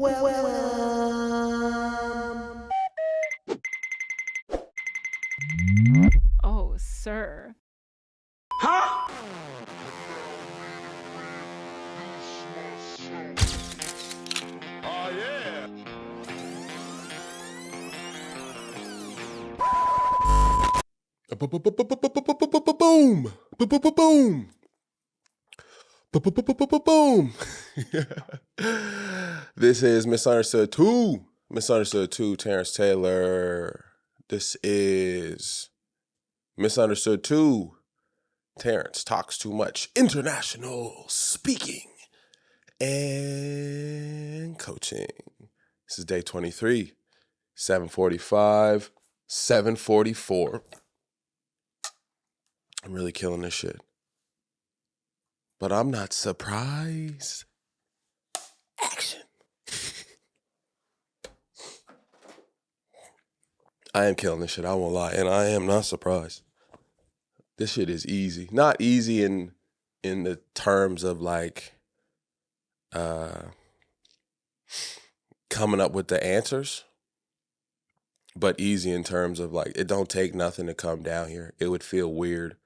Oh, sir. Boom! Boom! Boom! This is MiSuNDERStoOd 2. MiSuNDERStoOd 2, Terrence Taylor. This is MiSuNDERStoOd 2. Terrence talks too much. International speaking and coaching. This is day 23, 7:45, 7:44. I'm really killing this shit. But I'm not surprised. Action. I am killing this shit, I won't lie. And I am not surprised. This shit is easy. Not easy in the terms of like coming up with the answers, but easy in terms of like it don't take nothing to come down here. It would feel weird.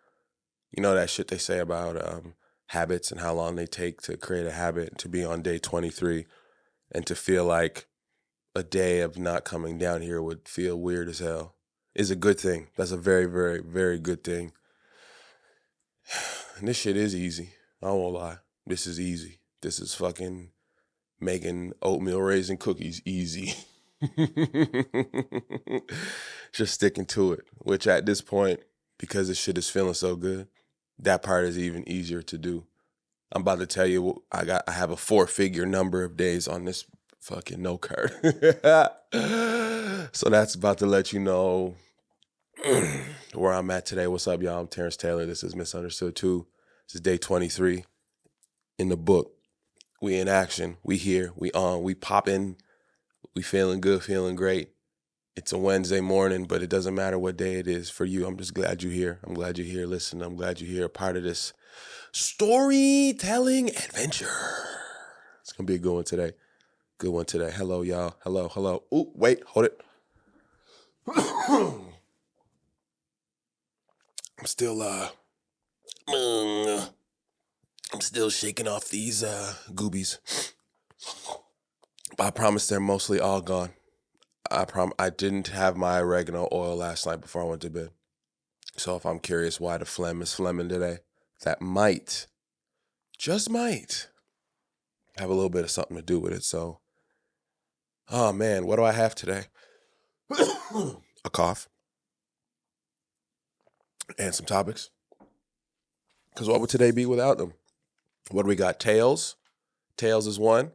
You know that shit they say about habits and how long they take to create a habit, to be on day 23 and to feel like a day of not coming down here would feel weird as hell is a good thing. That's a very, very, very good thing. And this shit is easy. I won't lie. This is easy. This is fucking making oatmeal raisin cookies easy. Just sticking to it, which at this point, because this shit is feeling so good, that part is even easier to do. I'm about to tell you, I have a 4-figure number of days on this fucking note card. So that's about to let you know where I'm at today. What's up, y'all? I'm Terrence Taylor. This is MiSuNDERStoOd 2. This is day 23 in the book. We in action. We here. We on. We popping. We feeling good, feeling great. It's a Wednesday morning, but it doesn't matter what day it is for you. I'm just glad you're here. I'm glad you're here listening. I'm glad you're here, a part of this storytelling adventure. It's going to be a good one today. Good one today. Hello, y'all. Hello, hello. Ooh, wait, hold it. I'm still shaking off these goobies. I promise they're mostly all gone. I didn't have my oregano oil last night before I went to bed. So if I'm curious why the phlegm is phlegming today, that might, just might, have a little bit of something to do with it. So, oh man, what do I have today? A cough. And some topics. Because what would today be without them? What do we got? Tales. Tales is 1.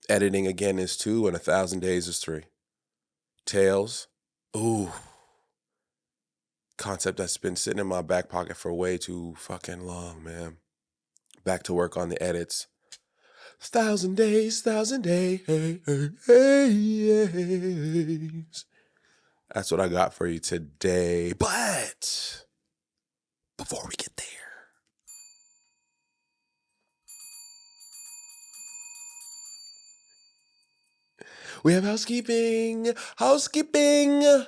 Editing again is 2. And 1,000 days is 3. Tales. Ooh. Concept that's been sitting in my back pocket for way too fucking long, man. Back to work on the edits. 1,000 days, 1,000 days. That's what I got for you today. But before we get there, we have housekeeping. Housekeeping.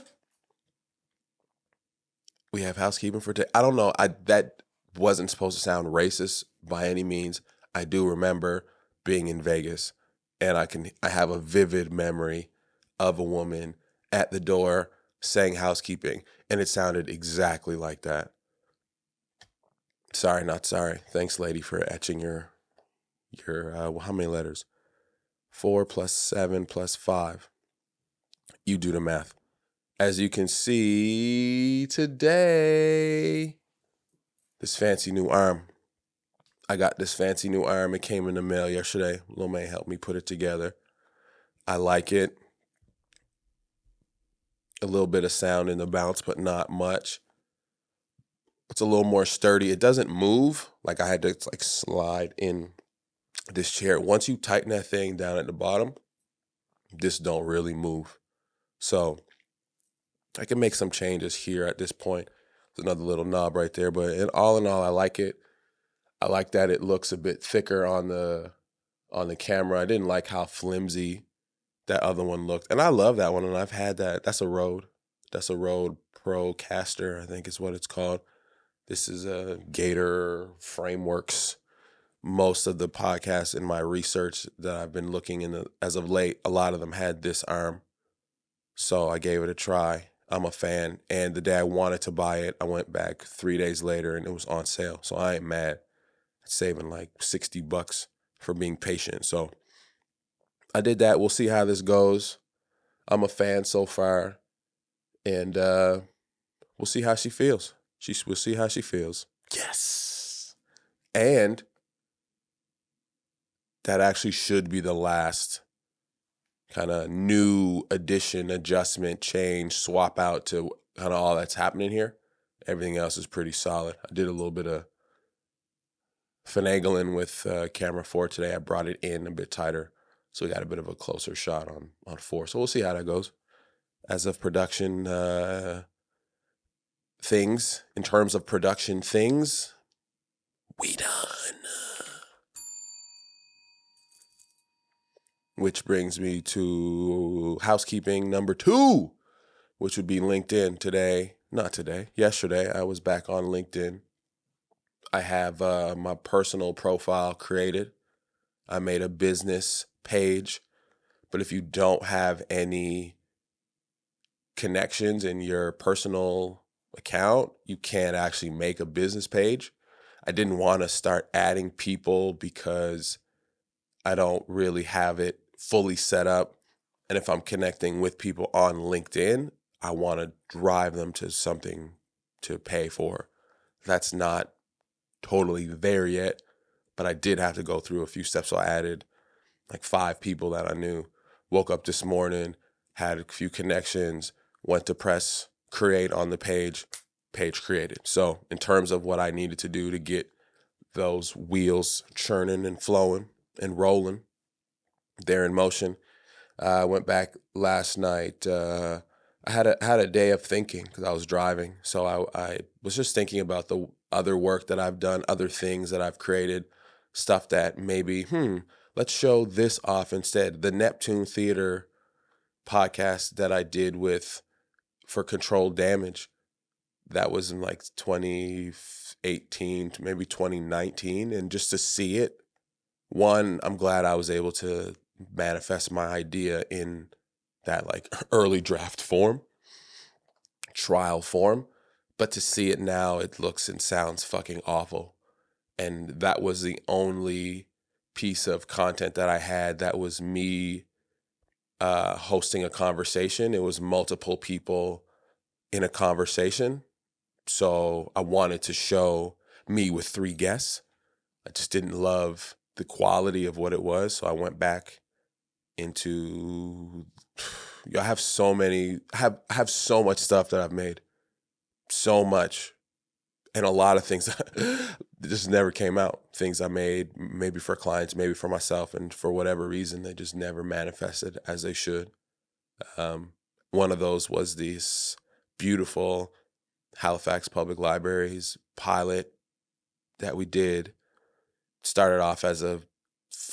We have housekeeping for today. I don't know. That wasn't supposed to sound racist by any means. I do remember being in Vegas, and I have a vivid memory of a woman at the door saying housekeeping, and it sounded exactly like that. Sorry, not sorry. Thanks, lady, for etching your how many letters? 4 + 7 + 5. You do the math. As you can see today, this fancy new arm. I got this fancy new arm. It came in the mail yesterday. Lil May helped me put it together. I like it. A little bit of sound in the bounce, but not much. It's a little more sturdy. It doesn't move. Like I had to like slide in this chair. Once you tighten that thing down at the bottom, this don't really move. So I can make some changes here at this point. There's another little knob right there, but in all, I like it. I like that it looks a bit thicker on the on the camera. I didn't like how flimsy that other one looked. And I love that one, and I've had that. That's a Rode. That's a Rode Procaster, I think is what it's called. This is a Gator Frameworks. Most of the podcasts in my research that I've been looking in as of late, a lot of them had this arm. So I gave it a try. I'm a fan. And the day I wanted to buy it, I went back 3 days later and it was on sale. So I ain't mad. Saving like $60 for being patient. So I did that. We'll see how this goes. I'm a fan so far. And we'll see how she feels. We'll see how she feels. Yes. And that actually should be the last kind of new addition, adjustment, change, swap out to kind of all that's happening here. Everything else is pretty solid. I did a little bit of finagling with camera 4 today. I brought it in a bit tighter, so we got a bit of a closer shot on 4. So we'll see how that goes. As of production things, in terms of production things, we done. Which brings me to housekeeping number 2, which would be LinkedIn today. Not today, yesterday, I was back on LinkedIn. I have my personal profile created. I made a business page, but if you don't have any connections in your personal account, you can't actually make a business page. I didn't want to start adding people because I don't really have it fully set up. And if I'm connecting with people on LinkedIn, I want to drive them to something to pay for. That's not totally there yet, but I did have to go through a few steps. So I added like 5 people that I knew. Woke up this morning, had a few connections, went to press create on the page created. So in terms of what I needed to do to get those wheels churning and flowing and rolling, they're in motion. I went back last night. I had a day of thinking because I was driving. So I was just thinking about the other work that I've done, other things that I've created, stuff that maybe, let's show this off instead. The Neptune Theater podcast that I did for Controlled Damage, that was in like 2018 to maybe 2019. And just to see it, one, I'm glad I was able to manifest my idea in that like early draft form, trial form. But to see it now, it looks and sounds fucking awful. And that was the only piece of content that I had that was me hosting a conversation. It was multiple people in a conversation. So I wanted to show me with 3 guests. I just didn't love the quality of what it was. So I went back into, I have so much stuff that I've made. So much. And a lot of things that just never came out. Things I made maybe for clients, maybe for myself, and for whatever reason, they just never manifested as they should. One of those was this beautiful Halifax Public Library's pilot that we did. Started off as like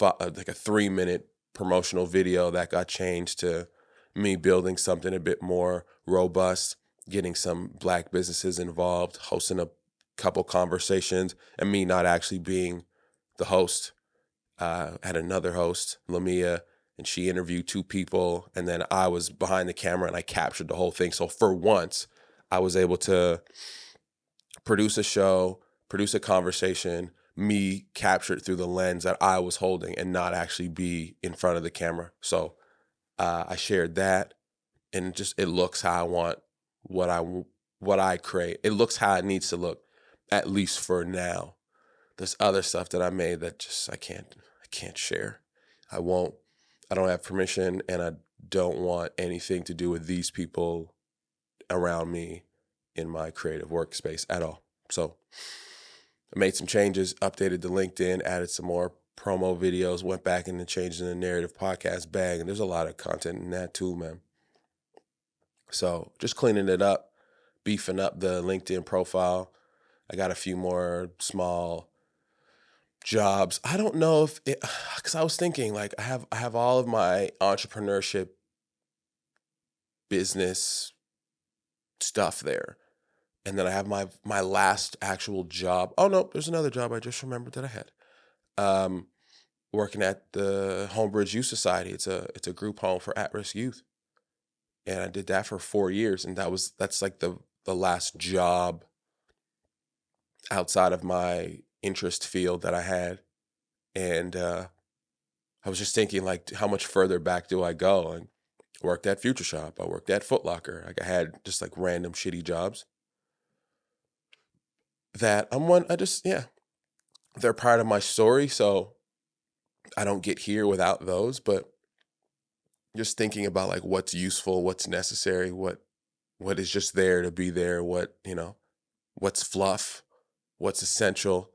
a 3-minute promotional video that got changed to me building something a bit more robust, getting some Black businesses involved, hosting a couple conversations, and me not actually being the host. Had another host, Lamia, and she interviewed 2 people, and then I was behind the camera and I captured the whole thing. So for once, I was able to produce a show, produce a conversation, me captured through the lens that I was holding and not actually be in front of the camera. So I shared that, and it looks how I want what I create. It looks how it needs to look, at least for now. There's other stuff that I made that just I can't share. I won't. I don't have permission, and I don't want anything to do with these people around me in my creative workspace at all. So I made some changes, updated the LinkedIn, added some more promo videos, went back and changed in the narrative podcast bag, and there's a lot of content in that too, man. So just cleaning it up, beefing up the LinkedIn profile. I got a few more small jobs. I don't know if it, because I was thinking like I have all of my entrepreneurship business stuff there. And then I have my last actual job. Oh no, there's another job I just remembered that I had. Um, Working at the Homebridge Youth Society. It's a group home for at-risk youth. And I did that for 4 years. And that's like the last job outside of my interest field that I had. And I was just thinking like how much further back do I go? And worked at Future Shop. I worked at Foot Locker. Like I had just like random shitty jobs that I just, yeah, they're part of my story. So I don't get here without those, but just thinking about like what's useful, what's necessary, what is just there to be there, what's fluff, what's essential.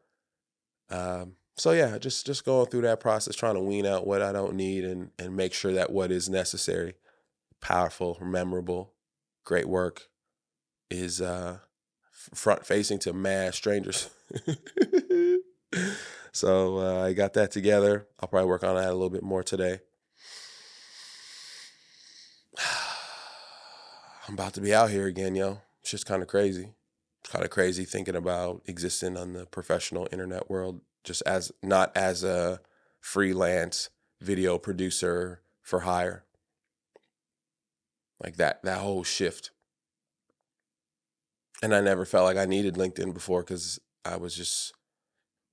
So yeah, just going through that process, trying to wean out what I don't need and make sure that what is necessary, powerful, memorable, great work is front facing to mad strangers. So I got that together. I'll probably work on that a little bit more today. I'm about to be out here again, yo. It's just kind of crazy. It's kind of crazy thinking about existing on the professional internet world, just as not as a freelance video producer for hire. Like that whole shift. And I never felt like I needed LinkedIn before because I was just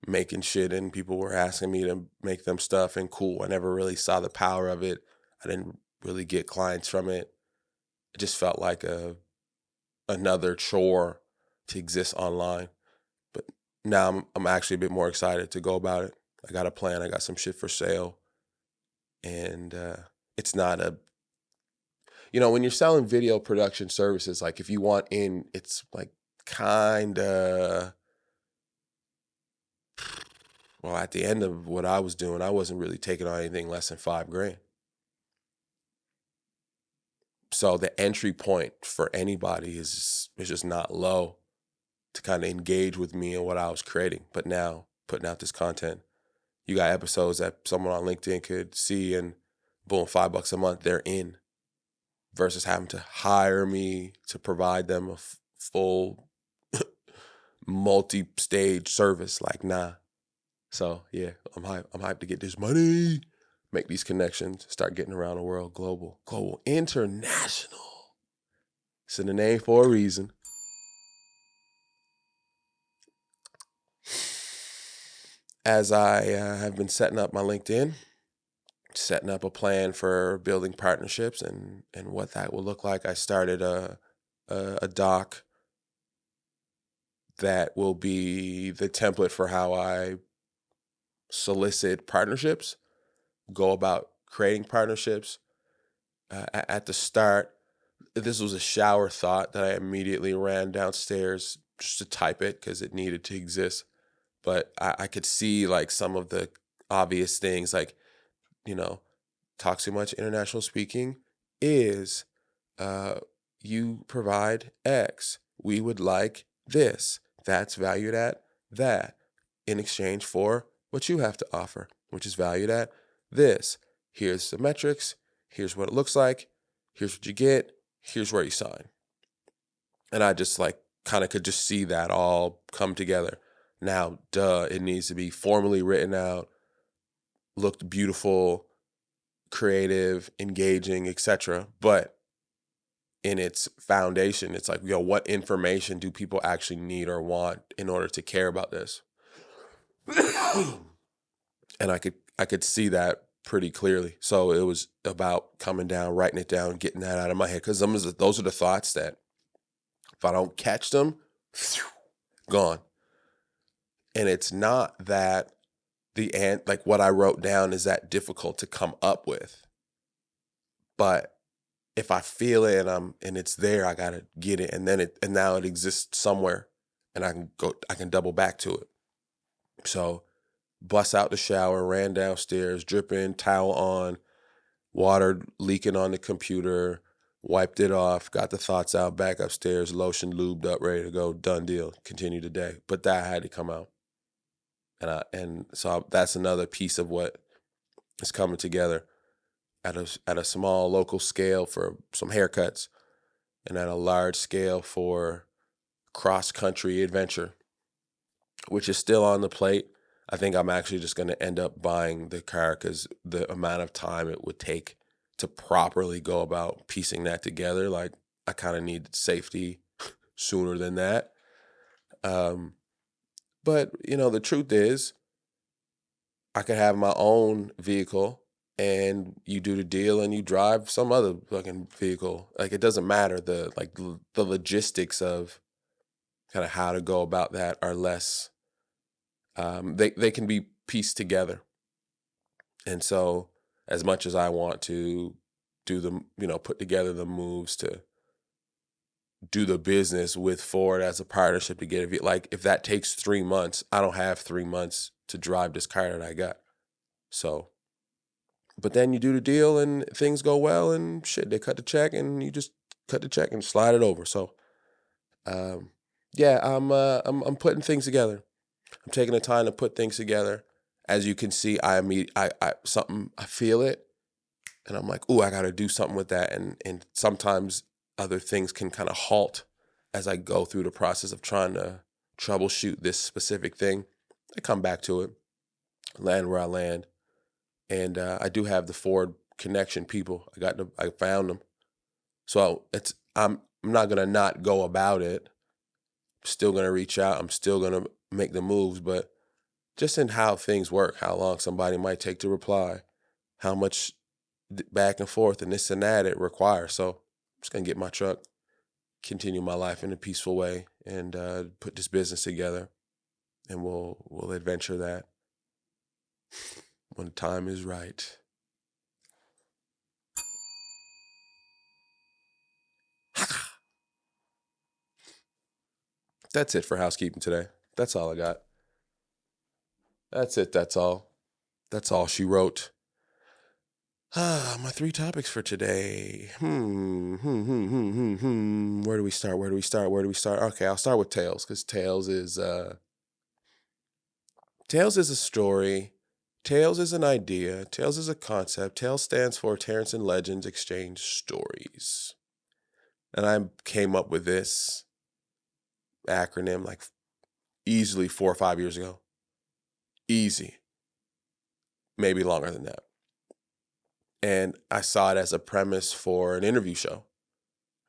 making shit and people were asking me to make them stuff and cool. I never really saw the power of it. I didn't really get clients from it. It just felt like another chore to exist online. But now I'm actually a bit more excited to go about it. I got a plan. I got some shit for sale. And it's not when you're selling video production services, like if you want in, it's like kind of, well, at the end of what I was doing, I wasn't really taking on anything less than $5,000. So the entry point for anybody is just not low to kind of engage with me and what I was creating. But now putting out this content, you got episodes that someone on LinkedIn could see and boom, $5 a month, they're in, versus having to hire me to provide them a full multi-stage service. Like, nah. So yeah, I'm hyped to get this money, make these connections, start getting around the world, global, international. It's in the name for a reason. As I have been setting up my LinkedIn, setting up a plan for building partnerships and what that will look like, I started a doc that will be the template for how I solicit partnerships, go about creating partnerships. At the start, this was a shower thought that I immediately ran downstairs just to type it because it needed to exist. But I could see like some of the obvious things, like, talk too much international speaking is you provide X. We would like this. That's valued at that in exchange for what you have to offer, which is valued at this. Here's the metrics. Here's what it looks like. Here's what you get. Here's where you sign. And I just like kind of could just see that all come together. Now, it needs to be formally written out, looked beautiful, creative, engaging, etc. But in its foundation, it's like, what information do people actually need or want in order to care about this? And I could see that pretty clearly. So it was about coming down, writing it down, getting that out of my head, because those are the thoughts that if I don't catch them, gone. And it's not that like what I wrote down is that difficult to come up with, but if I feel it and it's there, I gotta get it, and now it exists somewhere, and I can double back to it. So, bust out the shower, ran downstairs, dripping, towel on, water leaking on the computer, wiped it off, got the thoughts out, back upstairs, lotion lubed up, ready to go, done deal, continue the day. But that had to come out. And so that's another piece of what is coming together at a small local scale for some haircuts, and at a large scale for cross country adventure, which is still on the plate. I think I'm actually just going to end up buying the car because the amount of time it would take to properly go about piecing that together, like I kind of need safety sooner than that. But the truth is, I could have my own vehicle and you do the deal and you drive some other fucking vehicle. Like it doesn't matter. The logistics of kind of how to go about that are less. They can be pieced together. And so, as much as I want to do put together the moves to do the business with Ford as a partnership to get a vehicle, like if that takes 3 months, I don't have 3 months to drive this car that I got. So, but then you do the deal and things go well and shit, they cut the check and you just cut the check and slide it over. So, yeah, I'm putting things together. I'm taking the time to put things together. As you can see, I feel it, and I'm like, ooh, I got to do something with that. And sometimes other things can kind of halt as I go through the process of trying to troubleshoot this specific thing. I come back to it, land where I land, and I do have the Ford connection people. I found them, so I'm not gonna not go about it. I'm still gonna reach out. I'm still gonna make the moves, but just in how things work, how long somebody might take to reply, how much back and forth and this and that it requires. So I'm just gonna get my truck, continue my life in a peaceful way, and put this business together, and we'll adventure that when the time is right. That's it for housekeeping today. That's all I got. That's it. That's all. That's all she wrote. My 3 topics for today. Where do we start? Okay, I'll start with Tails, because Tails is a story. Tails is an idea. Tails is a concept. Tails stands for Terrence and Legends Exchange Stories. And I came up with this acronym like easily 4 or 5 years ago. Easy. Maybe longer than that. And I saw it as a premise for an interview show.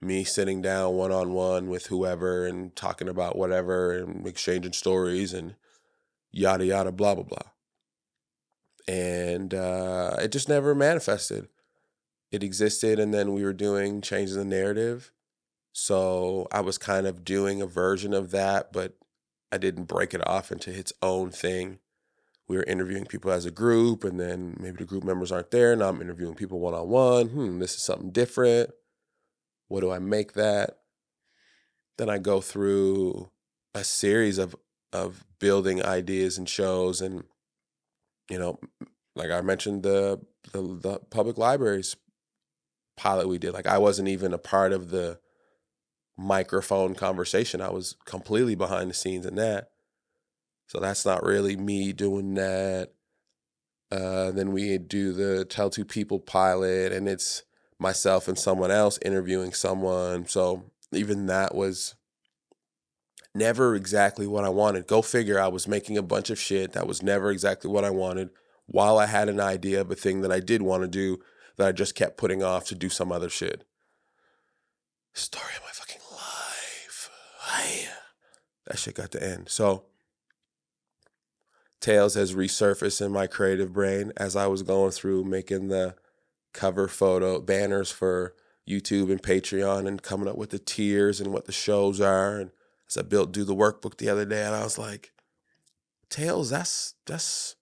Me sitting down one-on-one with whoever and talking about whatever and exchanging stories and yada, yada, blah, blah, blah. And it just never manifested. It existed, and then we were doing changes in the narrative. So I was kind of doing a version of that, but I didn't break it off into its own thing. We were interviewing people as a group, and then maybe the group members aren't there. Now I'm interviewing people one-on-one. This is something different. What do I make that? Then I go through a series of building ideas and shows, and like I mentioned, the public libraries pilot we did. Like I wasn't even a part of the microphone conversation. I was completely behind the scenes in that. So that's not really me doing that. Then we do the Tell Two People pilot, and it's myself and someone else interviewing someone. So even that was never exactly what I wanted. Go figure, I was making a bunch of shit that was never exactly what I wanted, while I had an idea of a thing that I did want to do that I just kept putting off to do some other shit. Story of my fucking life. That shit got to end. So Tails has resurfaced in my creative brain as I was going through making the cover photo banners for YouTube and Patreon and coming up with the tiers and what the shows are. And as I do the workbook the other day, and I was like, Tails, that's that.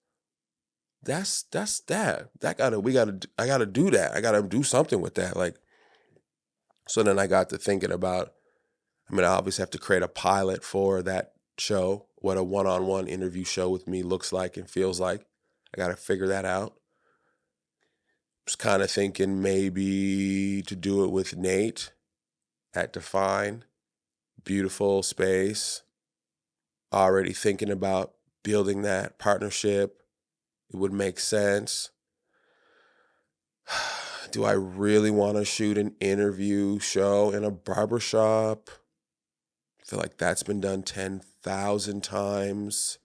I gotta do that. I gotta do something with that. Like, so then I got to thinking about, I obviously have to create a pilot for that show, what a one-on-one interview show with me looks like and feels like. I got to figure that out. Was kind of thinking maybe to do it with Nate at Define. Beautiful space. Already thinking about building that partnership. It would make sense. Do I really want to shoot an interview show in a barbershop? I feel like that's been done 10,000 times.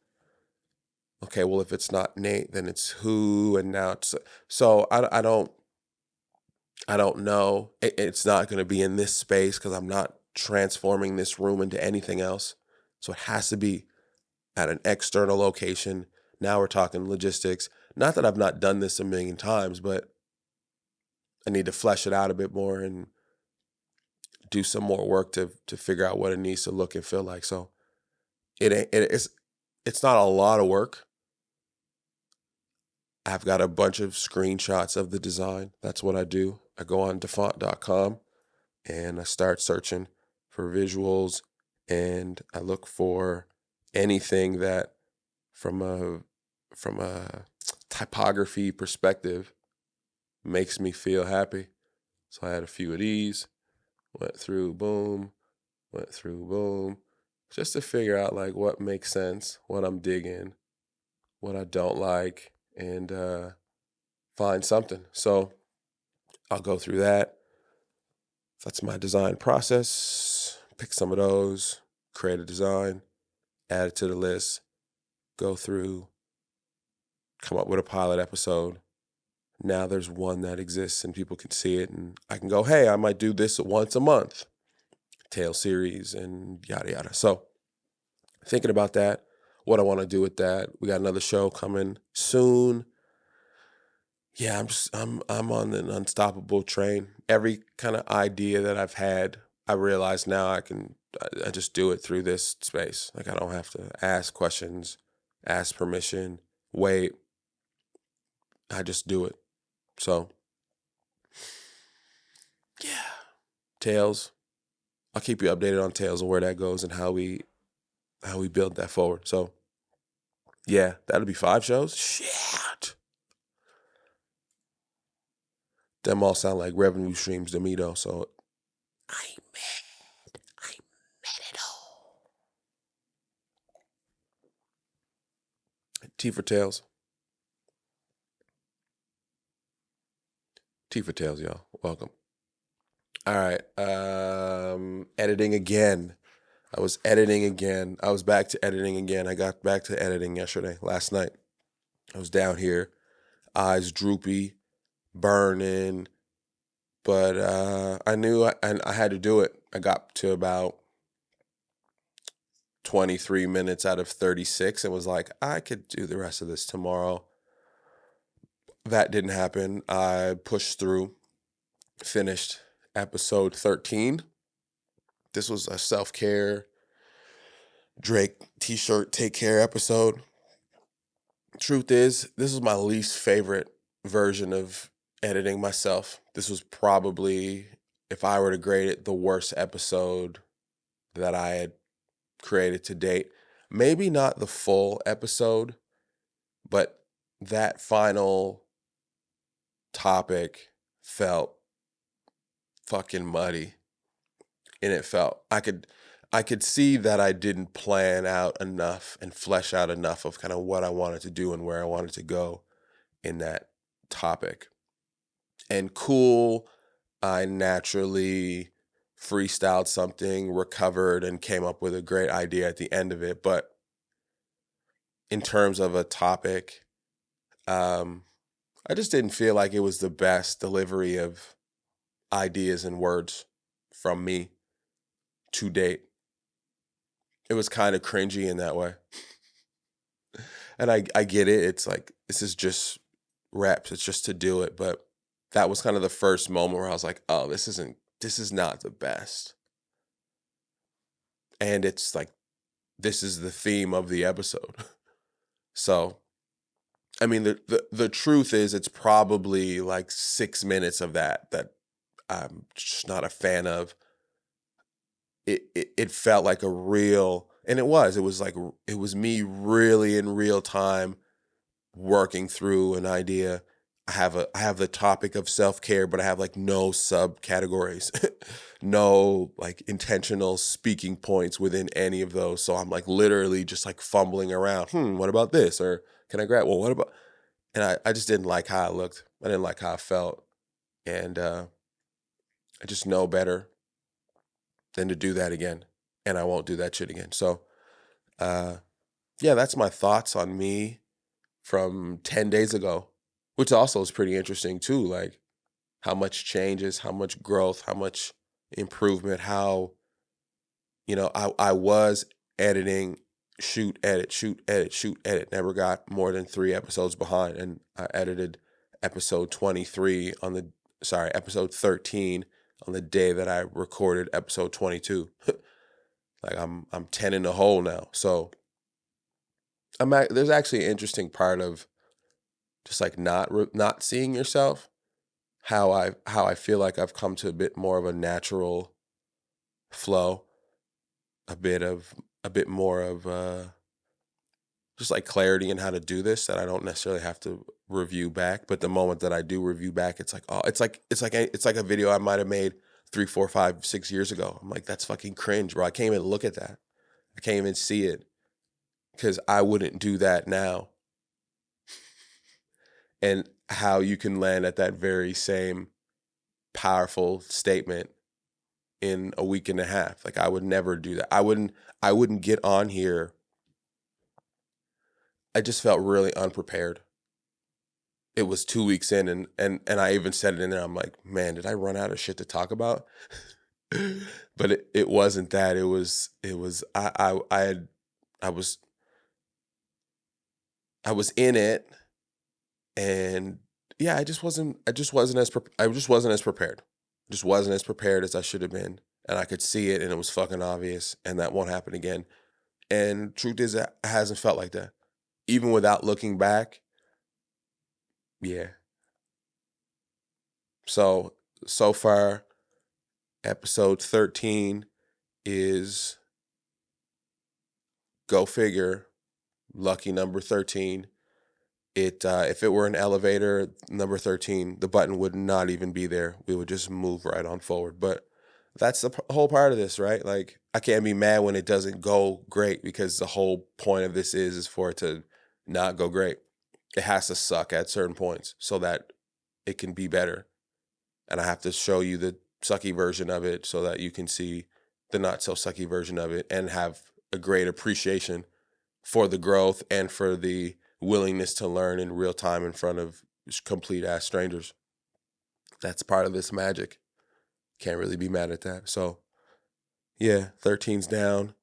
Okay, well, if it's not Nate, then it's who, and now it's so I don't know. It's not going to be in this space because I'm not transforming this room into anything else. So it has to be at an external location. Now we're talking logistics. Not that I've not done this a million times, but I need to flesh it out a bit more and do some more work to figure out what it needs to look and feel like. So it's not a lot of work. I've got a bunch of screenshots of the design. That's what I do. I go on defont.com and I start searching for visuals, and I look for anything that from a typography perspective makes me feel happy. So I had a few of these, went through, boom, just to figure out like what makes sense, what I'm digging, what I don't like, and find something. So I'll go through that. That's my design process. Pick some of those, create a design, add it to the list, go through, come up with a pilot episode. Now there's one that exists and people can see it, and I can go, hey, I might do this once a month, tail series and yada yada. So thinking about that, what I want to do with that. We got another show coming soon. Yeah, I'm on an unstoppable train. Every kind of idea that I've had, I realize now I just do it through this space. Like I don't have to ask questions, ask permission, wait. I just do it. So yeah, Tails. I'll keep you updated on Tails and where that goes and how we build that forward. So yeah, that'll be 5 shows. Shit. Them all sound like revenue streams to me though. So I ain't mad. I ain't mad at all. T for Tails. T for Tails, y'all. Welcome. All right. Editing again. I was editing again. I was back to editing again. I got back to editing last night. I was down here, eyes droopy, burning, but I knew I had to do it. I got to about 23 minutes out of 36 and was like, I could do the rest of this tomorrow. That didn't happen. I pushed through, finished episode 13. This was a self-care Drake t-shirt take care episode. Truth is, this is my least favorite version of editing myself. This was probably, if I were to grade it, the worst episode that I had created to date. Maybe not the full episode, but that final topic felt fucking muddy. And it felt, I could see that I didn't plan out enough and flesh out enough of kind of what I wanted to do and where I wanted to go in that topic. And cool, I naturally freestyled something, recovered, and came up with a great idea at the end of it. But in terms of a topic, I just didn't feel like it was the best delivery of ideas and words from me to date. It was kind of cringy in that way. And I get it. It's like, this is just reps. It's just to do it. But that was kind of the first moment where I was like, oh, this is not the best. And it's like, this is the theme of the episode. So, I mean, the truth is it's probably like 6 minutes of that I'm just not a fan of. It felt like a real, and it was like, it was me really in real time working through an idea. I have the topic of self-care, but I have like no subcategories, no like intentional speaking points within any of those. So I'm like literally just like fumbling around. What about this? Or can I grab? Well, what about? And I just didn't like how I looked. I didn't like how I felt. And I just know better than to do that again. And I won't do that shit again. So uh, yeah, that's my thoughts on me from 10 days ago, which also is pretty interesting too. Like how much changes, how much growth, how much improvement, how, I was editing, shoot, edit, shoot, edit, shoot, edit, never got more than 3 episodes behind. And I edited episode 23 episode 13 on the day that I recorded episode 22. Like I'm 10 in the hole now. So there's actually an interesting part of just like not seeing yourself, how I feel like I've come to a bit more of a natural flow, a bit more of just like clarity in how to do this, that I don't necessarily have to review back. But the moment that I do review back, it's like, oh, it's like a video I might have made 3, 4, 5, 6 years ago. I'm like, that's fucking cringe, bro. I can't even look at that. I can't even see it because I wouldn't do that now. And how you can land at that very same powerful statement in a week and a half. Like I would never do that. I wouldn't get on here. I just felt really unprepared. It was 2 weeks in and I even said it in there. I'm like, man, did I run out of shit to talk about? But it wasn't that. I was I was in it, and yeah, I just wasn't as prepared. Just wasn't as prepared as I should have been. And I could see it and it was fucking obvious, and that won't happen again. And truth is that it hasn't felt like that. Even without looking back, yeah. So far, episode 13 is, go figure, lucky number 13. If it were an elevator, number 13, the button would not even be there. We would just move right on forward. But that's the whole part of this, right? Like I can't be mad when it doesn't go great, because the whole point of this is for it to not go great. It has to suck at certain points so that it can be better. And I have to show you the sucky version of it so that you can see the not so sucky version of it and have a great appreciation for the growth and for the willingness to learn in real time in front of complete ass strangers. That's part of this magic. Can't really be mad at that. So yeah, 13's down.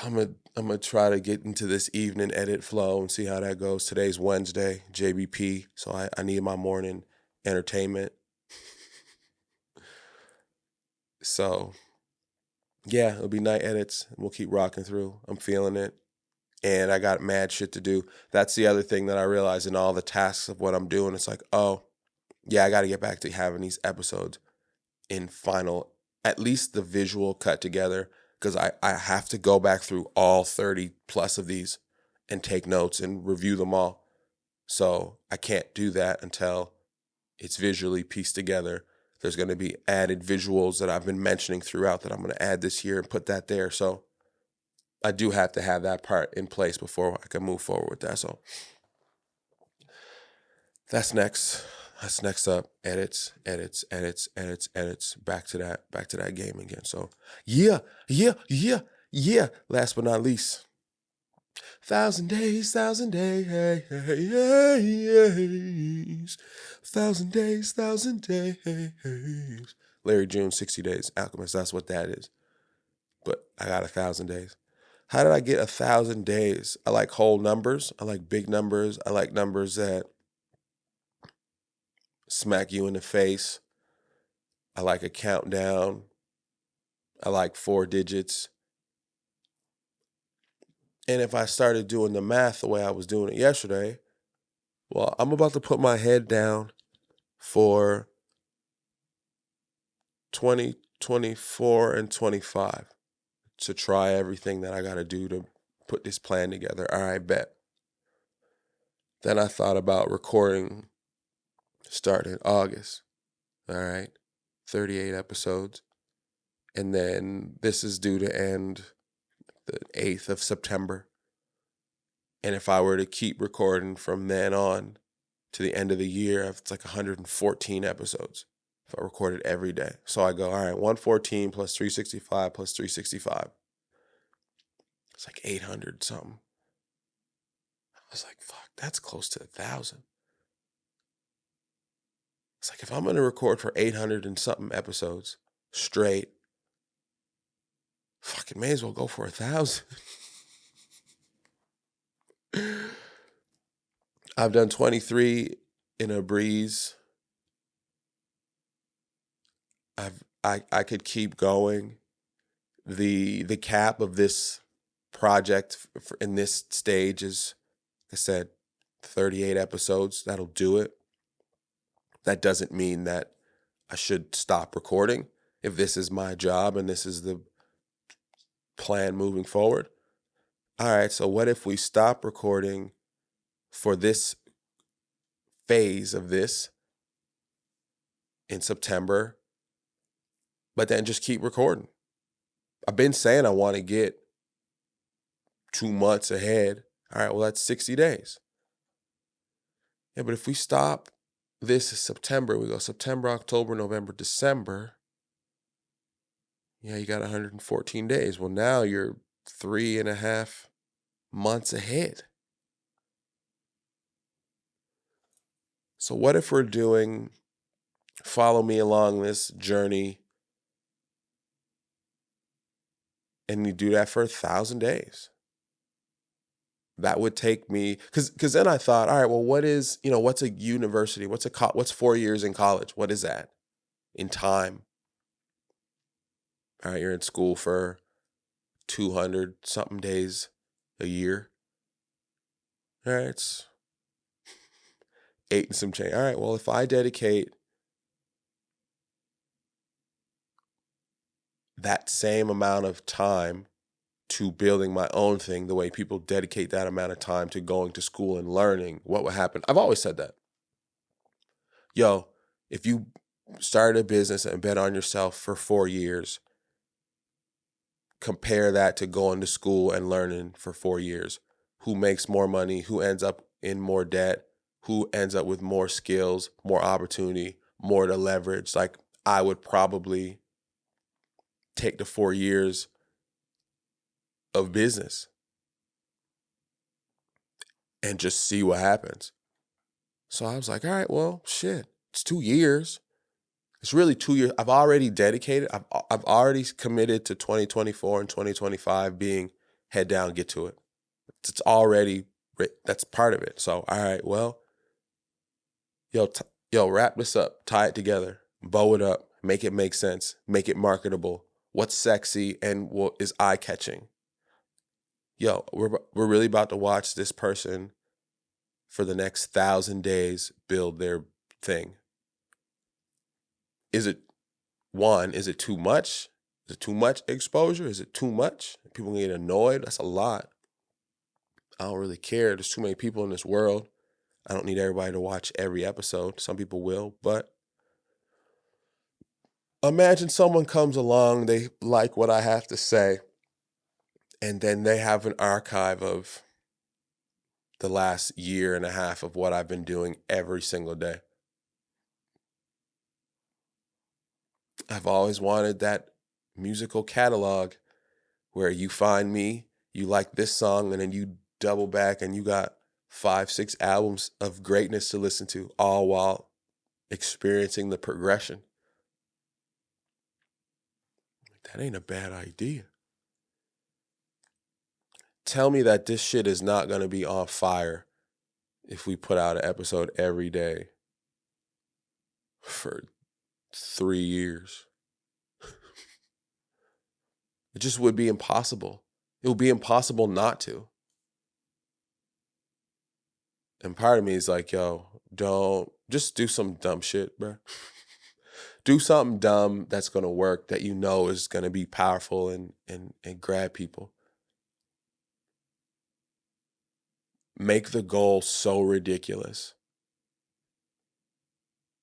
I'm gonna try to get into this evening edit flow and see how that goes. Today's Wednesday, JBP, so I need my morning entertainment. So yeah, it'll be night edits. We'll keep rocking through. I'm feeling it. And I got mad shit to do. That's the other thing that I realized in all the tasks of what I'm doing. It's like, oh, yeah, I got to get back to having these episodes in final, at least the visual cut together, because I have to go back through all 30 plus of these and take notes and review them all. So I can't do that until it's visually pieced together. There's going to be added visuals that I've been mentioning throughout that I'm going to add this year and put that there. So I do have to have that part in place before I can move forward with that. So that's next. That's next up. Edits. Back to that game again. So yeah. Last but not least, 1,000 days, 1,000 days, 1,000 days, 1,000 days. Larry June, 60 Days, Alchemist. That's what that is. But I got 1,000 days. How did I get 1,000 days? I like whole numbers. I like big numbers. I like numbers that smack you in the face. I like a countdown. I like 4 digits. And if I started doing the math the way I was doing it yesterday, well, I'm about to put my head down for 2024 and 25 to try everything that I got to do to put this plan together. All right, bet. Then I thought about recording starting August. All right. 38 episodes. And then this is due to end the 8th of September. And if I were to keep recording from then on to the end of the year, it's like 114 episodes if I recorded every day. So I go, all right, 114 plus 365 plus 365. It's like 800 something. I was like, fuck, that's close to 1,000. It's like, if I'm going to record for 800 and something episodes straight, fucking may as well go for 1,000. I've done 23 in a breeze. I could keep going. The cap of this project in this stage is, like I said, 38 episodes. That'll do it. That doesn't mean that I should stop recording. If this is my job and this is the plan moving forward. All right, so what if we stop recording for this phase of this in September, but then just keep recording? I've been saying I want to get 2 months ahead. All right, well, that's 60 days. Yeah, but if we stop this is September, we go September, October, November, December. Yeah, you got 114 days. Well, now you're 3.5 months ahead. So what if we're doing, follow me along this journey, and you do that for 1,000 days? That would take me, because then I thought, all right, well, what's a university? What's 4 years in college? What is that in time? All right, you're in school for 200 something days a year. All right, it's 8 and some change. All right, well, if I dedicate that same amount of time to building my own thing, the way people dedicate that amount of time to going to school and learning, what would happen? I've always said that. Yo, if you started a business and bet on yourself for 4 years, compare that to going to school and learning for 4 years. Who makes more money? Who ends up in more debt? Who ends up with more skills, more opportunity, more to leverage? Like, I would probably take the 4 years of business and just see what happens. So I was like, all right, well, shit, it's 2 years. It's really 2 years. I've already dedicated. I've already committed to 2024 and 2025 being head down, get to it. It's already, that's part of it. So, all right, well, yo, wrap this up, tie it together, bow it up, make it make sense, make it marketable. What's sexy and what is eye catching? Yo, we're really about to watch this person for the next 1,000 days build their thing. Is it too much? Is it too much exposure? Is it too much? People get annoyed. That's a lot. I don't really care. There's too many people in this world. I don't need everybody to watch every episode. Some people will, but imagine someone comes along, they like what I have to say, and then they have an archive of the last year and a half of what I've been doing every single day. I've always wanted that musical catalog where you find me, you like this song, and then you double back and you got 5, 6 albums of greatness to listen to, all while experiencing the progression. That ain't a bad idea. Tell me that this shit is not going to be on fire if we put out an episode every day for 3 years. It just would be impossible. It would be impossible not to. And part of me is like, yo, don't just do some dumb shit, bro. Do something dumb that's going to work, that you know is going to be powerful and grab people. Make the goal so ridiculous.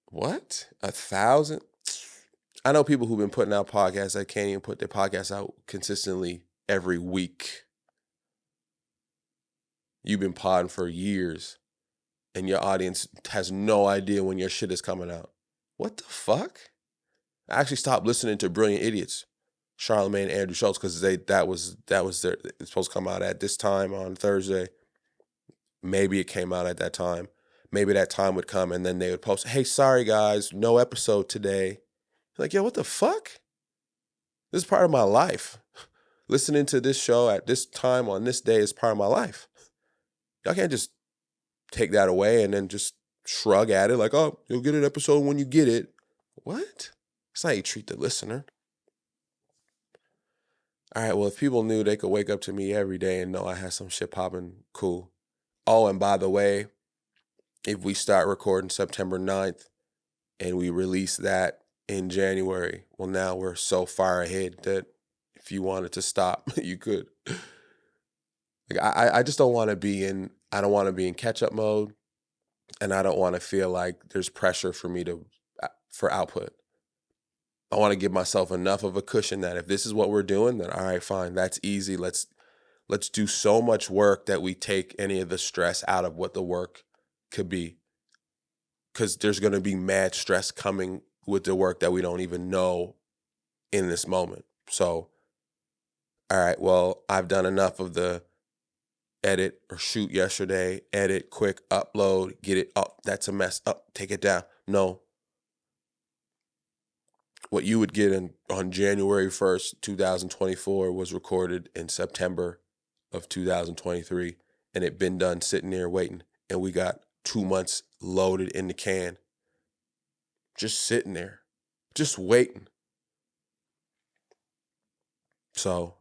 What? 1,000? I know people who've been putting out podcasts that can't even put their podcasts out consistently every week. You've been podding for years and your audience has no idea when your shit is coming out. What the fuck? I actually stopped listening to Brilliant Idiots, Charlamagne and Andrew Schultz, because that was their, it's supposed to come out at this time on Thursday. Maybe it came out at that time. Maybe that time would come and then they would post, hey, sorry guys, no episode today. Like, yo, what the fuck? This is part of my life. Listening to this show at this time on this day is part of my life. Y'all can't just take that away and then just shrug at it like, oh, you'll get an episode when you get it. What? That's not how you treat the listener. All right, well, if people knew they could wake up to me every day and know I had some shit popping, cool. Oh, and by the way, if we start recording September 9th and we release that in January, well, now we're so far ahead that if you wanted to stop, you could. Like, I just don't want to be in, I don't want to be in catch-up mode, and I don't want to feel like there's pressure for me for output. I want to give myself enough of a cushion that if this is what we're doing, then all right, fine, that's easy. Let's do so much work that we take any of the stress out of what the work could be. Because there's going to be mad stress coming with the work that we don't even know in this moment. So, all right, well, I've done enough of the edit or shoot yesterday, edit, quick, upload, get it up. That's a mess. Up, take it down. No. What you would get on January 1st, 2024 was recorded in September of 2023, and it been done sitting there waiting, and we got 2 months loaded in the can, just sitting there, just waiting. So,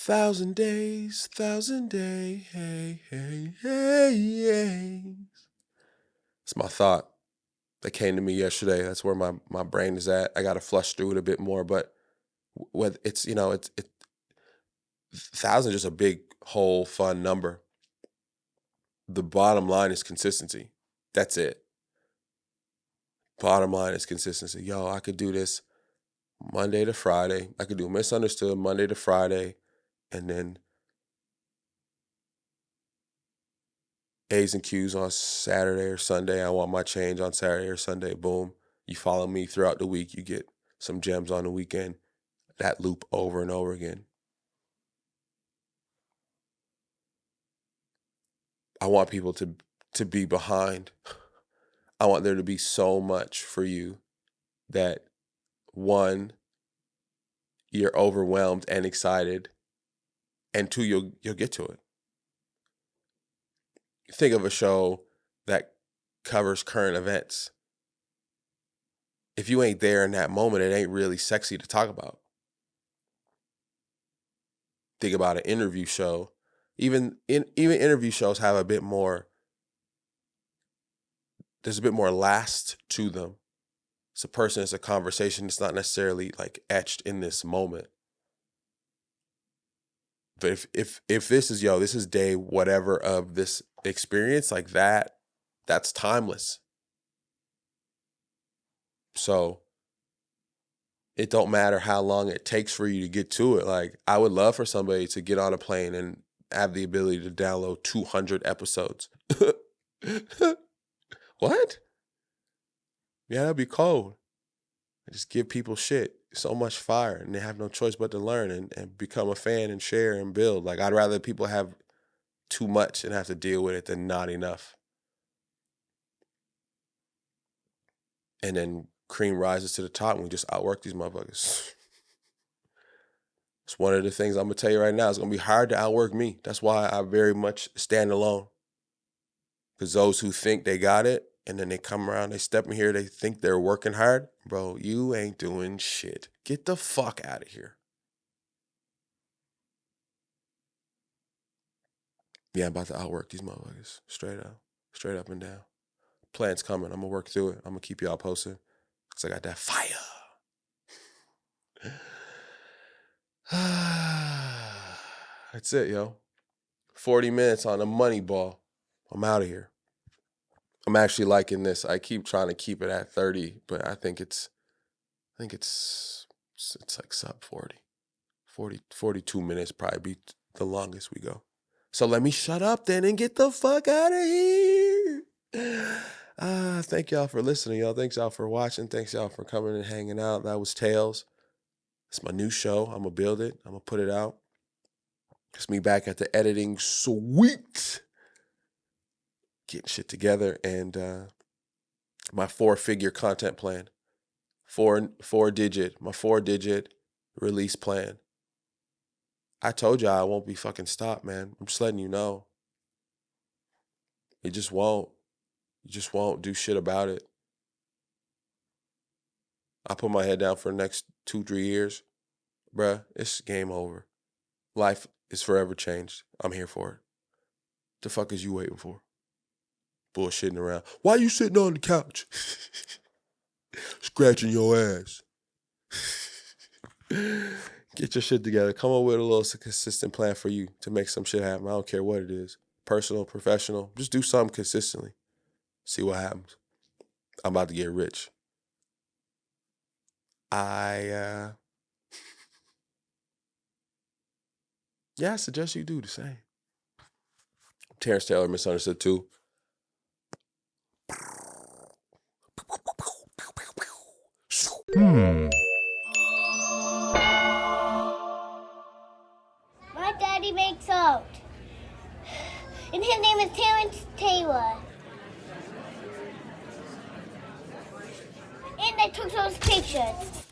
1,000 days, 1,000 days, hey, hey, hey, hey. It's my thought that came to me yesterday. That's where my brain is at. I got to flush through it a bit more, but whether it's, 1,000 is just a big, whole, fun number. The bottom line is consistency. That's it. Bottom line is consistency. Yo, I could do this Monday to Friday. I could do MiSuNDERStoOd Monday to Friday, and then A's and Q's on Saturday or Sunday. I want my change on Saturday or Sunday. Boom. You follow me throughout the week. You get some gems on the weekend. That loop over and over again. I want people to be behind. I want there to be so much for you that, one, you're overwhelmed and excited, and two, you'll get to it. Think of a show that covers current events. If you ain't there in that moment, it ain't really sexy to talk about. Think about an interview show. Even interview shows have a bit more, there's a bit more last to them. It's a person, it's a conversation. It's not necessarily like etched in this moment. But if this is, this is day whatever of this experience, like that's timeless. So it don't matter how long it takes for you to get to it. Like, I would love for somebody to get on a plane and have the ability to download 200 episodes. What? Yeah, that'd be cold. Just give people shit, so much fire, and they have no choice but to learn and become a fan and share and build. Like, I'd rather people have too much and have to deal with it than not enough. And then cream rises to the top and we just outwork these motherfuckers. It's one of the things I'm going to tell you right now. It's going to be hard to outwork me. That's why I very much stand alone. Because those who think they got it, and then they come around, they step in here, they think they're working hard. Bro, you ain't doing shit. Get the fuck out of here. Yeah, I'm about to outwork these motherfuckers. Straight up and down. Plan's coming. I'm going to work through it. I'm going to keep y'all posted. Because I got that fire. That's it, yo. 40 minutes on a money ball. I'm out of here. I'm actually liking this. I keep trying to keep it at 30, but I think it's like sub 40. 42 minutes probably be the longest we go. So let me shut up then and get the fuck out of here. Thank y'all for listening, y'all. Thanks y'all for watching. Thanks y'all for coming and hanging out. That was Tales. It's my new show. I'm going to build it. I'm going to put it out. It's me back at the editing suite. Getting shit together. And my 4-figure content plan. My 4-digit release plan. I told y'all I won't be fucking stopped, man. I'm just letting you know. It just won't. You just won't do shit about it. I put my head down for the next 2-3 years. Bruh, it's game over. Life is forever changed. I'm here for it. The fuck is you waiting for? Bullshitting around. Why you sitting on the couch? Scratching your ass. Get your shit together. Come up with a little consistent plan for you to make some shit happen. I don't care what it is. Personal, professional. Just do something consistently. See what happens. I'm about to get rich. I suggest you do the same. Terrence Taylor, MiSuNDERStoOd. My daddy makes out. And his name is Terrence Taylor. And I took those pictures.